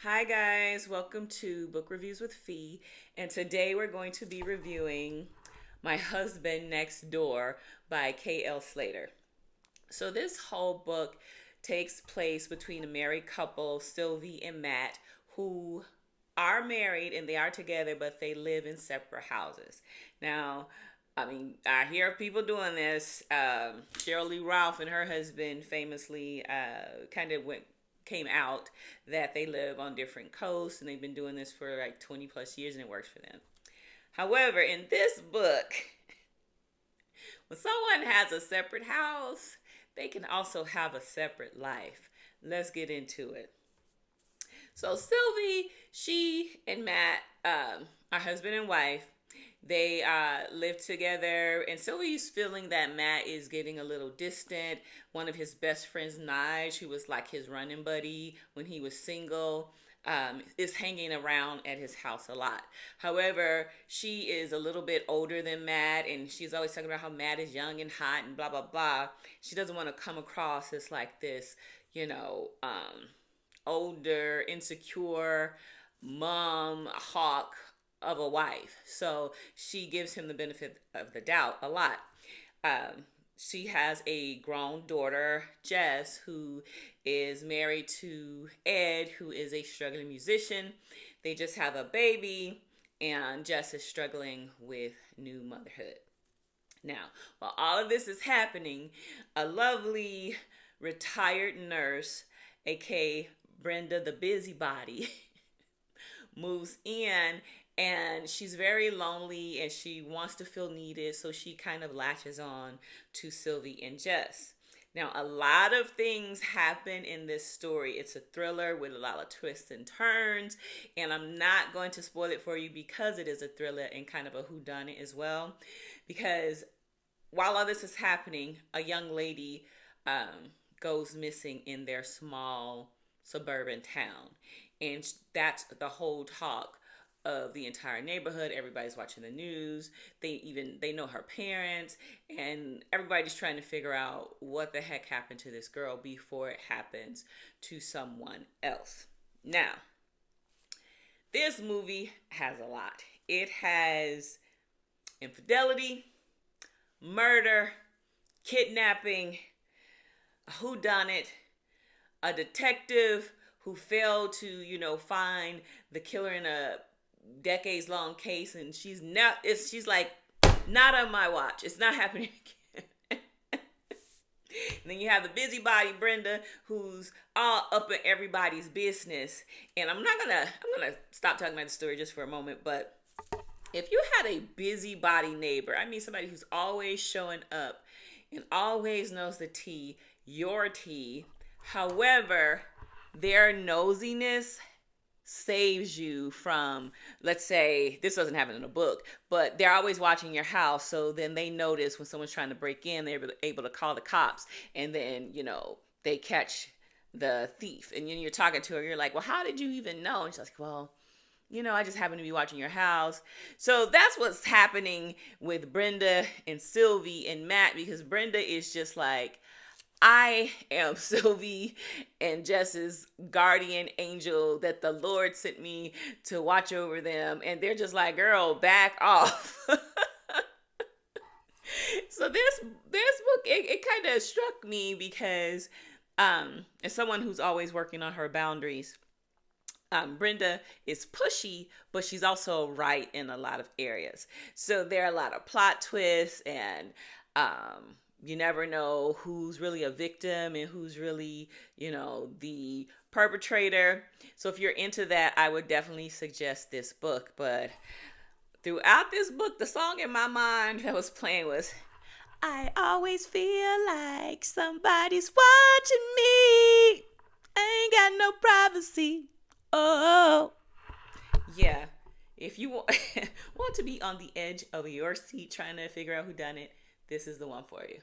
Hi guys, welcome to Book Reviews with Fee, and today we're going to be reviewing My Husband Next Door by K.L. Slater. So this whole book takes place between a married couple, Sylvie and Matt, who are married and they are together, but they live in separate houses. Now, I hear of people doing this. Cheryl Lee Ralph and her husband famously came out that they live on different coasts and they've been doing this for like 20 plus years and it works for them. However, in this book, when someone has a separate house, they can also have a separate life. Let's get into it. So Sylvie, she and Matt, are husband and wife. They live together, and Sylvie's feeling that Matt is getting a little distant. One of his best friends, Nige, who was like his running buddy when he was single, is hanging around at his house a lot. However, she is a little bit older than Matt, and she's always talking about how Matt is young and hot and blah, blah, blah. She doesn't want to come across as like this, older, insecure mom hawk of a wife. So she gives him the benefit of the doubt a lot. She has a grown daughter, Jess, who is married to Ed, who is a struggling musician. They just have a baby, and Jess is struggling with new motherhood. Now, while all of this is happening, a lovely retired nurse, aka Brenda the busybody, moves in, and she's very lonely and she wants to feel needed, so she kind of latches on to Sylvie and Jess. Now, a lot of things happen in this story. It's a thriller with a lot of twists and turns, and I'm not going to spoil it for you because it is a thriller and kind of a whodunit as well. Because while all this is happening, a young lady goes missing in their small suburban town, and that's the whole talk of the entire neighborhood. Everybody's watching the news. They know her parents, and everybody's trying to figure out what the heck happened to this girl before it happens to someone else. Now, this movie has a lot. It has infidelity, murder, kidnapping, a whodunit, a detective who failed to, find the killer in a decades-long case, and she's like, not on my watch. It's not happening again. And then you have the busybody Brenda, who's all up in everybody's business. And I'm gonna stop talking about the story just for a moment, but if you had a busybody neighbor, I mean somebody who's always showing up and always knows the tea, your tea. However, their nosiness saves you from, let's say, this doesn't happen in a book, but they're always watching your house. So then they notice when someone's trying to break in, they're able to call the cops, and then, they catch the thief. And then you're talking to her, you're like, well, how did you even know? And she's like, well, I just happen to be watching your house. So that's what's happening with Brenda and Sylvie and Matt, because Brenda is just like, I am Sylvie and Jess's guardian angel that the Lord sent me to watch over them. And they're just like, girl, back off. So this book, it kind of struck me because as someone who's always working on her boundaries, Brenda is pushy, but she's also right in a lot of areas. So there are a lot of plot twists, and you never know who's really a victim and who's really, the perpetrator. So if you're into that, I would definitely suggest this book. But throughout this book, the song in my mind that was playing was, I always feel like somebody's watching me. I ain't got no privacy. Oh, yeah. If you want to be on the edge of your seat trying to figure out who done it, this is the one for you.